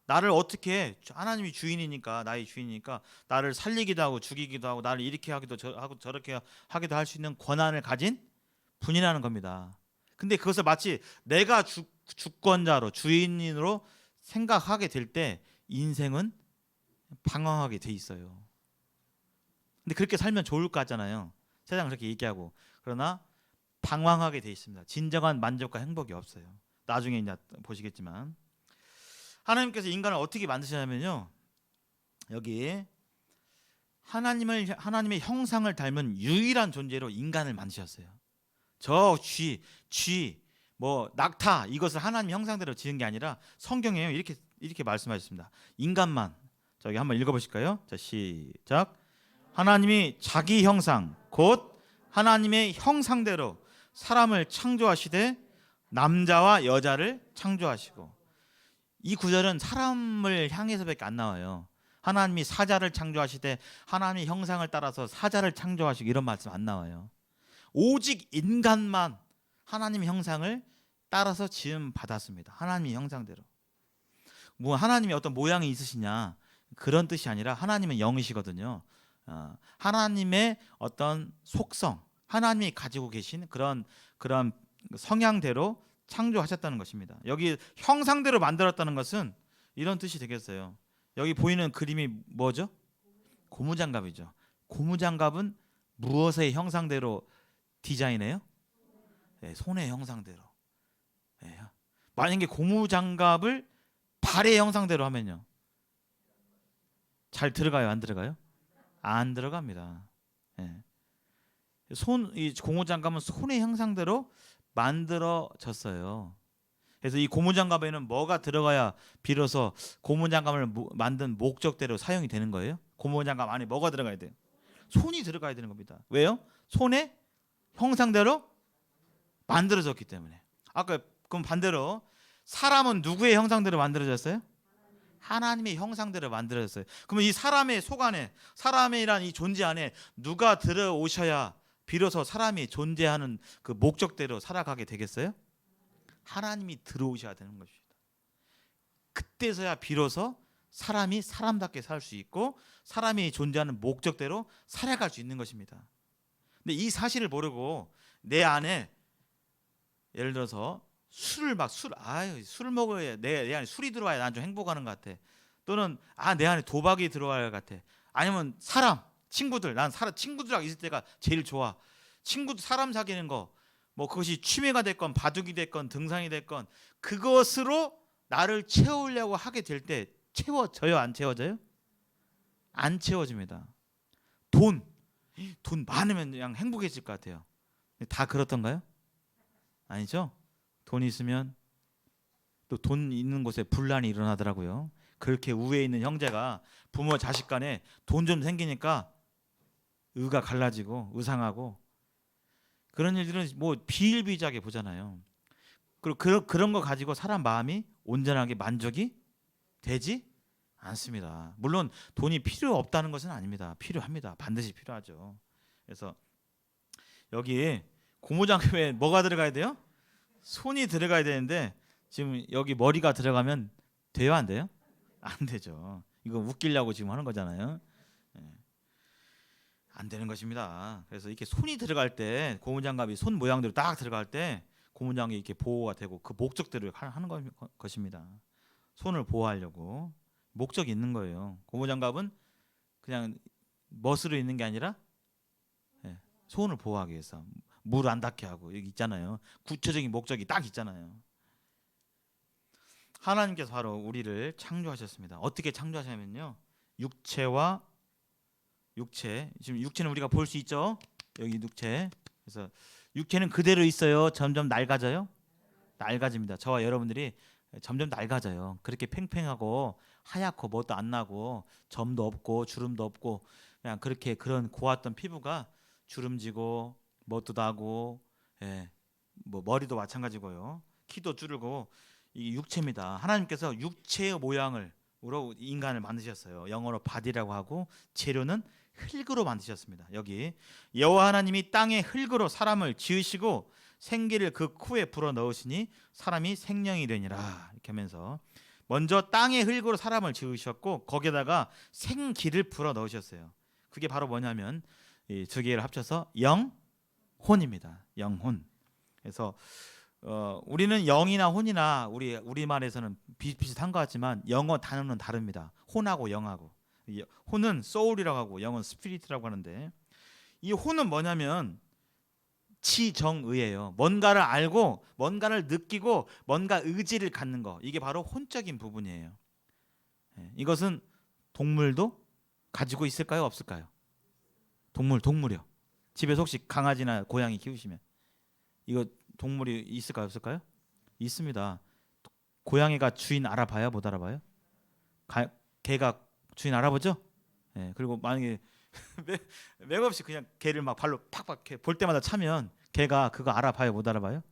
A: 나를 어떻게 하나님이 주인이니까 나의 주인이니까 나를 살리기도 하고 죽이기도 하고 나를 이렇게 하기도 하고 저렇게 하기도 할 수 있는 권한을 가진 분이라는 겁니다. 근데 그것을 마치 내가 주권자로 주인으로 생각하게 될 때 인생은 방황하게 돼 있어요. 근데 그렇게 살면 좋을 것 같잖아요. 세상 그렇게 얘기하고. 그러나 방황하게 돼 있습니다. 진정한 만족과 행복이 없어요. 나중에 이제 보시겠지만 하나님께서 인간을 어떻게 만드시냐면요. 여기 하나님의 형상을 닮은 유일한 존재로 인간을 만드셨어요. 저 쥐, 뭐 낙타 이것을 하나님 형상대로 지은 게 아니라 성경에요. 이렇게 말씀하셨습니다. 인간만 저기 한번 읽어보실까요? 자 시작. 하나님이 자기 형상 곧 하나님의 형상대로 사람을 창조하시되 남자와 여자를 창조하시고 이 구절은 사람을 향해서밖에 안 나와요. 하나님이 사자를 창조하시되 하나님의 형상을 따라서 사자를 창조하시고 이런 말씀 안 나와요. 오직 인간만 하나님의 형상을 따라서 지음 받았습니다. 하나님의 형상대로. 뭐 하나님이 어떤 모양이 있으시냐 그런 뜻이 아니라 하나님은 영이시거든요. 하나님의 어떤 속성, 하나님이 가지고 계신 그런 성향대로 창조하셨다는 것입니다. 여기 형상대로 만들었다는 것은 이런 뜻이 되겠어요. 여기 보이는 그림이 뭐죠? 고무장갑이죠. 고무장갑은 무엇의 형상대로 디자인해요? 네, 손의 형상대로. 네. 만약에 고무장갑을 발의 형상대로 하면요, 잘 들어가요? 안 들어가요? 안 들어갑니다. 네. 이 고무장갑은 손의 형상대로 만들어졌어요. 그래서 이 고무장갑에는 뭐가 들어가야 비로소 고무장갑을 만든 목적대로 사용이 되는 거예요? 고무장갑 안에 뭐가 들어가야 돼요? 손이 들어가야 되는 겁니다. 왜요? 손의 형상대로 만들어졌기 때문에. 아까 그럼 반대로 사람은 누구의 형상대로 만들어졌어요? 하나님의 형상대로 만들어졌어요. 그러면 이 사람의 속 안에, 사람이란 이 존재 안에 누가 들어오셔야 비로소 사람이 존재하는 그 목적대로 살아가게 되겠어요? 하나님이 들어오셔야 되는 것입니다. 그때서야 비로소 사람이 사람답게 살 수 있고 사람이 존재하는 목적대로 살아갈 수 있는 것입니다. 근데 이 사실을 모르고 내 안에 예를 들어서 술을 먹어야 내 안에 술이 들어와야 난 좀 행복하는 것 같아. 또는 내 안에 도박이 들어와야 할 것 같아. 아니면 친구들, 난 친구들하고 있을 때가 제일 좋아. 사람 사귀는 거, 뭐 그것이 취미가 됐건 바둑이 됐건 등산이 됐건 그것으로 나를 채우려고 하게 될 때 채워져요? 안 채워져요? 안 채워집니다. 돈 많으면 그냥 행복해질 것 같아요. 다 그렇던가요? 아니죠? 돈 있으면 또 돈 있는 곳에 분란이 일어나더라고요. 그렇게 우에 있는 형제가 부모 자식 간에 돈 좀 생기니까 의가 갈라지고 의상하고 그런 일들은 뭐 비일비재하게 보잖아요. 그리고 그런 거 가지고 사람 마음이 온전하게 만족이 되지 않습니다. 물론 돈이 필요 없다는 것은 아닙니다. 필요합니다. 반드시 필요하죠. 그래서 여기 고무장갑에 뭐가 들어가야 돼요? 손이 들어가야 되는데 지금 여기 머리가 들어가면 돼요, 안 돼요? 안 되죠. 이거 웃기려고 지금 하는 거잖아요. 안 되는 것입니다. 그래서 이렇게 손이 들어갈 때 고무장갑이 손 모양대로 딱 들어갈 때 고무장갑이 이렇게 보호가 되고 그 목적대로 하는 것입니다. 손을 보호하려고 목적이 있는 거예요. 고무장갑은 그냥 멋으로 있는 게 아니라 손을 보호하기 위해서 물 안 닿게 하고 여기 있잖아요. 구체적인 목적이 딱 있잖아요. 하나님께서 바로 우리를 창조하셨습니다. 어떻게 창조하셨냐면요. 지금 육체는 우리가 볼 수 있죠. 여기 육체. 그래서 육체는 그대로 있어요. 점점 낡아져요. 낡아집니다. 저와 여러분들이 점점 낡아져요. 그렇게 팽팽하고 하얗고 뭣도 안 나고 점도 없고 주름도 없고 그냥 그렇게 그런 고왔던 피부가 주름지고 뭣도 나고, 예, 뭐 머리도 마찬가지고요. 키도 줄고 이게 육체입니다. 하나님께서 육체의 모양을 으로 인간을 만드셨어요. 영어로 바디라고 하고 재료는 흙으로 만드셨습니다. 여기 여호와 하나님이 땅의 흙으로 사람을 지으시고 생기를 그 코에 불어 넣으시니 사람이 생명이 되니라. 이렇게 하면서 먼저 땅의 흙으로 사람을 지으셨고 거기에다가 생기를 불어 넣으셨어요. 그게 바로 뭐냐면 이 두 개를 합쳐서 영혼입니다. 영혼. 그래서 우리는 영이나 혼이나 우리말에서는 비슷한 것 같지만 영어 단어는 다릅니다. 혼하고 영하고. 혼은 soul이라고 하고 영은 spirit라고 하는데 이 혼은 뭐냐면 지정의예요. 뭔가를 알고 뭔가를 느끼고 뭔가 의지를 갖는 거. 이게 바로 혼적인 부분이에요. 이것은 동물도 가지고 있을까요? 없을까요? 동물이요. 집에서 혹시 강아지나 고양이 키우시면 이거 동물이 있을까요? 없을까요? 있습니다. 고양이가 주인 알아봐요? 못 알아봐요? 개가 주인 알아보죠? 예, 그리고 만약에 맥없이 그냥 개를 막 발로 팍팍 볼 때마다 차면 개가 그거 알아봐요? 못 알아봐요?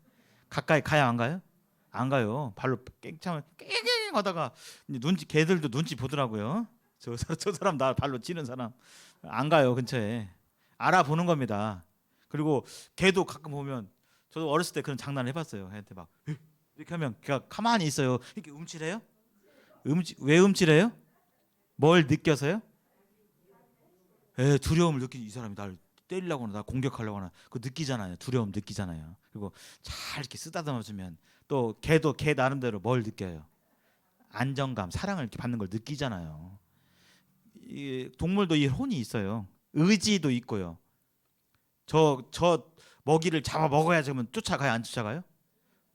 A: 가까이 가요? 안 가요? 안 가요. 발로 깽차면 깽깽 하다가 개들도 눈치 보더라고요. 저 사람 나 발로 치는 사람 안 가요 근처에. 알아보는 겁니다. 그리고 개도 가끔 보면 저도 어렸을 때 그런 장난을 해봤어요. 걔한테 막 이렇게 하면 걔가 가만히 있어요. 이렇게 움찔해요? 왜 움찔해요? 뭘 느껴서요? 두려움을 느끼. 이 사람이 날 때리려거나 나 공격하려거나 그 느끼잖아요. 두려움 느끼잖아요. 그리고 잘 이렇게 쓰다듬어주면 또 걔도 걔 나름대로 뭘 느껴요? 안정감, 사랑을 이렇게 받는 걸 느끼잖아요. 이 동물도 이 혼이 있어요. 의지도 있고요. 저 먹이를 잡아 먹어야지 그러면 쫓아가요, 안 쫓아가요?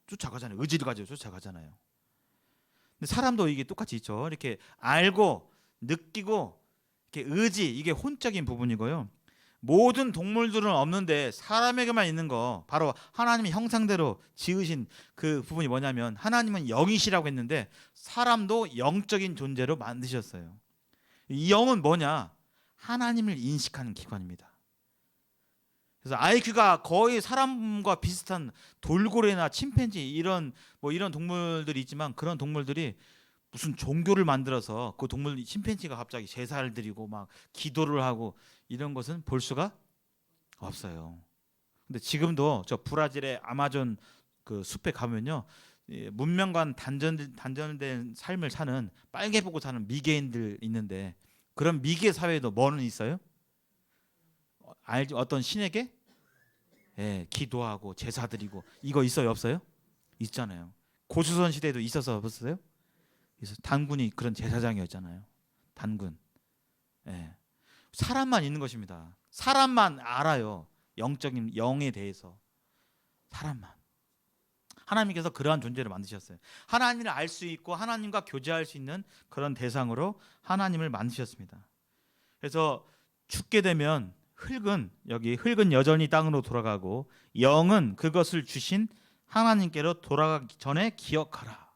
A: 쫓아가잖아요. 의지를 가지고 쫓아가잖아요. 근데 사람도 이게 똑같이 있죠. 이렇게 알고 느끼고 이렇게 의지, 이게 혼적인 부분이고요. 모든 동물들은 없는데 사람에게만 있는 거 바로 하나님의 형상대로 지으신 그 부분이 뭐냐면 하나님은 영이시라고 했는데 사람도 영적인 존재로 만드셨어요. 이 영은 뭐냐? 하나님을 인식하는 기관입니다. 그래서 IQ가 거의 사람과 비슷한 돌고래나 침팬지 이런 이런 동물들이 있지만 그런 동물들이 무슨 종교를 만들어서 그 동물 침팬지가 갑자기 제사를 드리고 막 기도를 하고 이런 것은 볼 수가 없어요. 근데 지금도 저 브라질의 아마존 그 숲에 가면요. 문명과 단절된 삶을 사는 빨개 보고 사는 미개인들 있는데 그런 미개 사회에도 뭐는 있어요? 알지? 어떤 신에게 기도하고 제사 드리고 이거 있어요 없어요? 있잖아요. 고조선 시대에도 있어서 없었어요? 그래서 단군이 그런 제사장이었잖아요. 단군. 예. 사람만 있는 것입니다. 사람만 알아요. 영적인 영에 대해서 사람만. 하나님께서 그러한 존재를 만드셨어요. 하나님을 알 수 있고 하나님과 교제할 수 있는 그런 대상으로 하나님을 만드셨습니다. 그래서 죽게 되면 흙은 여전히 땅으로 돌아가고 영은 그것을 주신 하나님께로 돌아가기 전에 기억하라.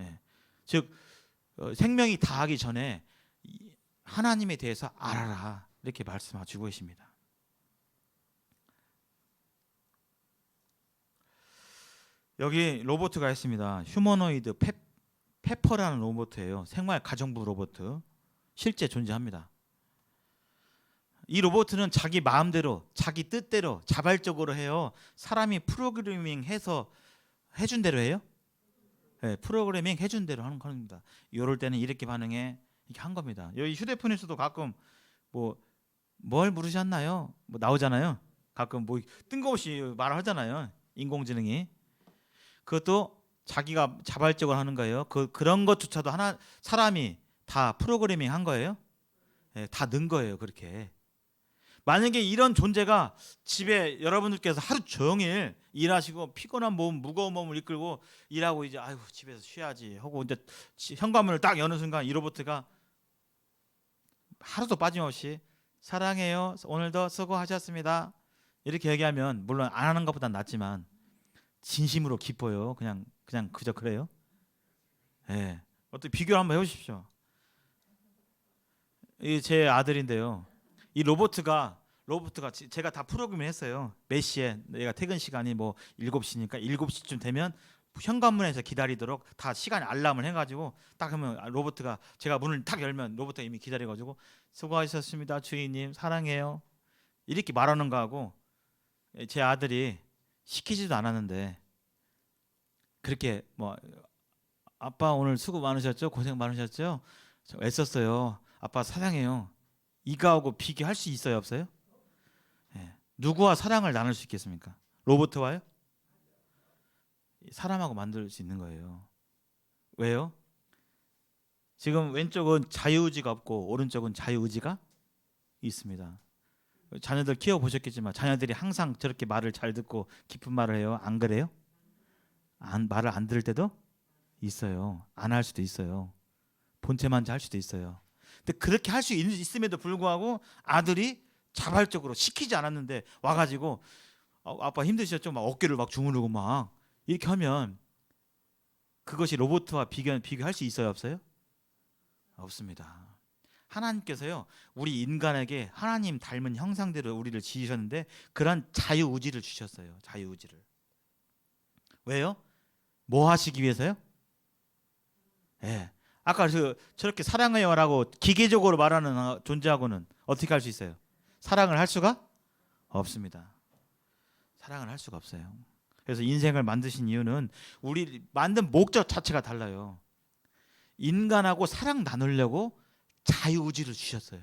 A: 예. 즉 생명이 다하기 전에 하나님에 대해서 알아라 이렇게 말씀하시고 계십니다. 여기 로봇가 있습니다. 휴머노이드 페퍼라는 로봇이에요. 생활 가정부 로봇 실제 존재합니다. 이 로봇은 자기 마음대로 자기 뜻대로 자발적으로 해요. 사람이 프로그래밍해서 해준 대로 해요. 네, 프로그래밍 해준 대로 하는 겁니다. 이럴 때는 이렇게 반응해 이렇게 한 겁니다. 여기 휴대폰에서도 가끔 뭘 물으셨나요? 나오잖아요. 가끔 뜬금없이 말을 하잖아요. 인공지능이 그것도 자기가 자발적으로 하는 거예요. 그런 것조차도 사람이 다 프로그래밍 한 거예요. 네, 다 넣은 거예요. 그렇게. 만약에 이런 존재가 집에 여러분들께서 하루 종일 일하시고 피곤한 몸, 무거운 몸을 이끌고 일하고 이제 아이고 집에서 쉬어야지 하고 이제 현관문을 딱 여는 순간 이 로봇가 하루도 빠짐없이 사랑해요. 오늘도 수고하셨습니다. 이렇게 얘기하면 물론 안 하는 것보단 낫지만 진심으로 기뻐요. 그냥 그저 그래요. 예. 어떻게 비교를 한번 해보십시오. 이 제 아들인데요. 이 로봇가 로봇가 제가 다 프로그램을 했어요. 몇 시에 내가 퇴근 시간이 뭐 7시니까 7시쯤 되면 현관문에서 기다리도록 다 시간 알람을 해가지고 딱 하면 로봇가 제가 문을 딱 열면 로봇가 이미 기다려가지고 수고하셨습니다 주인님 사랑해요 이렇게 말하는 거하고 제 아들이 시키지도 않았는데 그렇게 뭐 아빠 오늘 수고 많으셨죠? 고생 많으셨죠? 저 애썼어요. 아빠 사랑해요. 이거하고 비교할 수 있어요, 없어요? 예. 누구와 사랑을 나눌 수 있겠습니까? 로봇와요? 사람하고 만들 수 있는 거예요. 왜요? 지금 왼쪽은 자유의지가 없고 오른쪽은 자유의지가 있습니다. 자녀들 키워 보셨겠지만 자녀들이 항상 저렇게 말을 잘 듣고 깊은 말을 해요. 안 그래요? 말을 안 들을 때도 있어요. 안 할 수도 있어요. 본체만 할 수도 있어요. 근데 그렇게 할 수 있음에도 불구하고 아들이 자발적으로 시키지 않았는데 와가지고 아빠 힘드셨죠? 막 어깨를 막 주무르고 막 이렇게 하면 그것이 로봇과 비교할 수 있어요, 없어요? 없습니다. 하나님께서요 우리 인간에게 하나님 닮은 형상대로 우리를 지으셨는데 그런 자유의지를 주셨어요. 자유의지를. 왜요? 뭐 하시기 위해서요? 예. 아까 저렇게 사랑해요라고 기계적으로 말하는 존재하고는 어떻게 할 수 있어요? 사랑을 할 수가 없습니다. 사랑을 할 수가 없어요. 그래서 인생을 만드신 이유는 우리 만든 목적 자체가 달라요. 인간하고 사랑 나누려고 자유의지를 주셨어요.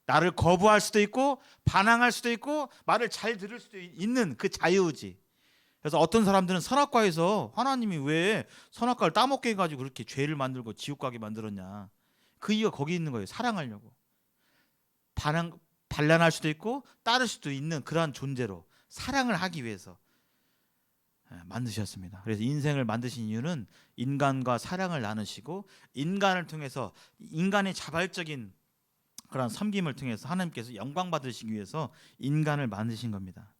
A: 나를 거부할 수도 있고 반항할 수도 있고 말을 잘 들을 수도 있는 그 자유의지. 그래서 어떤 사람들은 선악과에서 하나님이 왜 선악과를 따먹게 해가지고 그렇게 죄를 만들고 지옥 가게 만들었냐. 그 이유가 거기 있는 거예요. 사랑하려고. 반란할 수도 있고 따를 수도 있는 그러한 존재로 사랑을 하기 위해서 만드셨습니다. 그래서 인생을 만드신 이유는 인간과 사랑을 나누시고 인간을 통해서 인간의 자발적인 그런 섬김을 통해서 하나님께서 영광 받으시기 위해서 인간을 만드신 겁니다.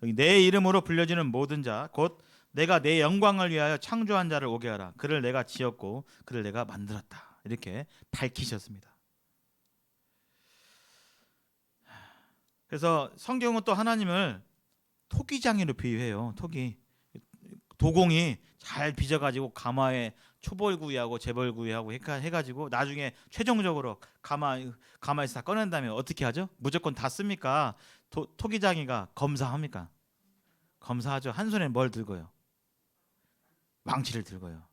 A: 여기 내 이름으로 불려지는 모든 자 곧 내가 내 영광을 위하여 창조한 자를 오게 하라. 그를 내가 지었고 그를 내가 만들었다. 이렇게 밝히셨습니다. 그래서 성경은 또 하나님을 토기장이로 비유해요. 토기. 도공이 잘 빚어가지고 가마에 초벌구이하고 재벌구이하고 해가지고 나중에 최종적으로 가마에서 다 꺼낸 다음에 어떻게 하죠? 무조건 다 씁니까? 토기장이가 검사합니까? 검사하죠. 한 손에 뭘 들고요? 망치를 들고요.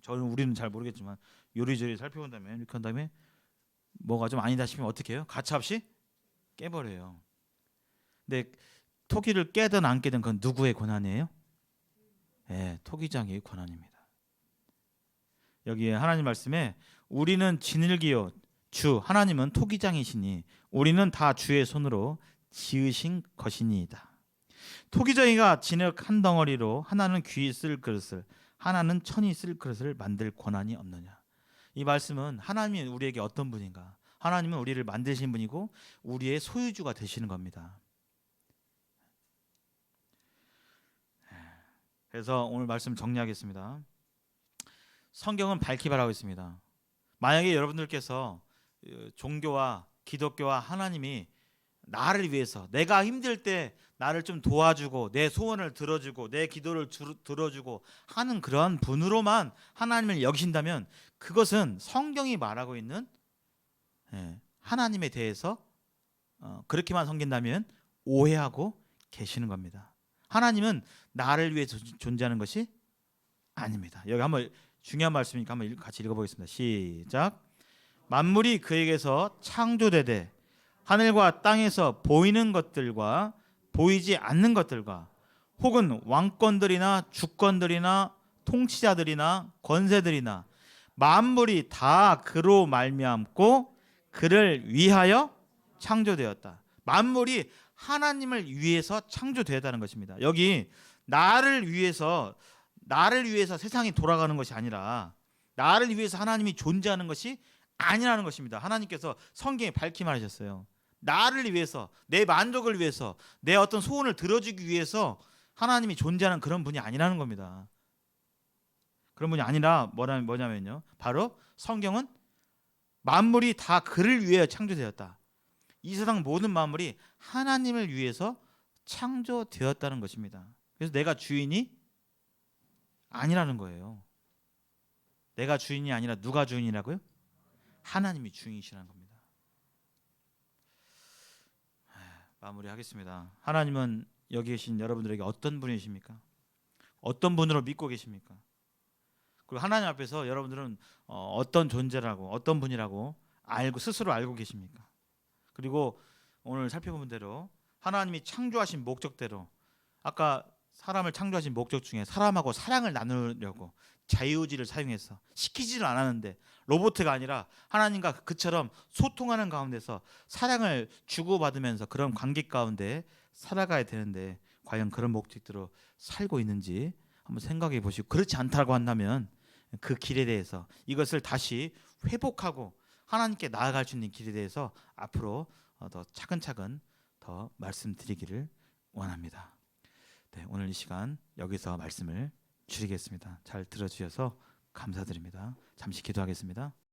A: 우리는 잘 모르겠지만 요리조리 살펴본 다음에 이렇게 한 다음에 뭐가 좀 아니다 싶으면 어떻게 해요? 가차없이 깨버려요. 근데 토기를 깨든 안 깨든 그건 누구의 권한이에요? 예, 토기장의 권한입니다. 여기에 하나님 말씀에 우리는 진일기요 주 하나님은 토기장이시니 우리는 다 주의 손으로 지으신 것이니이다. 토기장이가 진흙 한 덩어리로 하나는 귀 쓸 그릇을 하나는 천이 쓸 그릇을 만들 권한이 없느냐. 이 말씀은 하나님이 우리에게 어떤 분인가? 하나님은 우리를 만드신 분이고 우리의 소유주가 되시는 겁니다. 그래서 오늘 말씀 정리하겠습니다. 성경은 밝히 말하고 있습니다. 만약에 여러분들께서 종교와 기독교와 하나님이 나를 위해서 내가 힘들 때 나를 좀 도와주고 내 소원을 들어주고 내 기도를 들어주고 하는 그러한 분으로만 하나님을 여기신다면 그것은 성경이 말하고 있는 하나님에 대해서 그렇게만 섬긴다면 오해하고 계시는 겁니다. 하나님은 나를 위해 존재하는 것이 아닙니다. 여기 한번 중요한 말씀이니까 한번 같이 읽어보겠습니다. 시작. 만물이 그에게서 창조되되 하늘과 땅에서 보이는 것들과 보이지 않는 것들과 혹은 왕권들이나 주권들이나 통치자들이나 권세들이나 만물이 다 그로 말미암고 그를 위하여 창조되었다. 만물이 하나님을 위해서 창조되었다는 것입니다. 여기 나를 위해서 세상이 돌아가는 것이 아니라 나를 위해서 하나님이 존재하는 것이 아니라는 것입니다. 하나님께서 성경에 밝히 말하셨어요. 나를 위해서, 내 만족을 위해서, 내 어떤 소원을 들어주기 위해서 하나님이 존재하는 그런 분이 아니라는 겁니다. 그런 분이 아니라 뭐냐면요. 바로 성경은 만물이 다 그를 위해 창조되었다. 이 세상 모든 만물이 하나님을 위해서 창조되었다는 것입니다. 그래서 내가 주인이 아니라는 거예요. 내가 주인이 아니라 누가 주인이라고요? 하나님이 주인이시라는 겁니다. 마무리하겠습니다. 하나님은 여기 계신 여러분들에게 어떤 분이십니까? 어떤 분으로 믿고 계십니까? 그리고 하나님 앞에서 여러분들은 어떤 존재라고 어떤 분이라고 스스로 알고 계십니까? 그리고 오늘 살펴본 대로 하나님이 창조하신 목적대로 아까 사람을 창조하신 목적 중에 사람하고 사랑을 나누려고 자유의지를 사용해서 시키지를 않았는데 로봇가 아니라 하나님과 그처럼 소통하는 가운데서 사랑을 주고받으면서 그런 관계 가운데 살아가야 되는데 과연 그런 목적대로 살고 있는지 한번 생각해 보시고 그렇지 않다고 한다면 그 길에 대해서 이것을 다시 회복하고 하나님께 나아갈 수 있는 길에 대해서 앞으로 더 차근차근 더 말씀드리기를 원합니다. 네, 오늘 이 시간 여기서 말씀을 줄이겠습니다. 잘 들어주셔서 감사드립니다. 잠시 기도하겠습니다.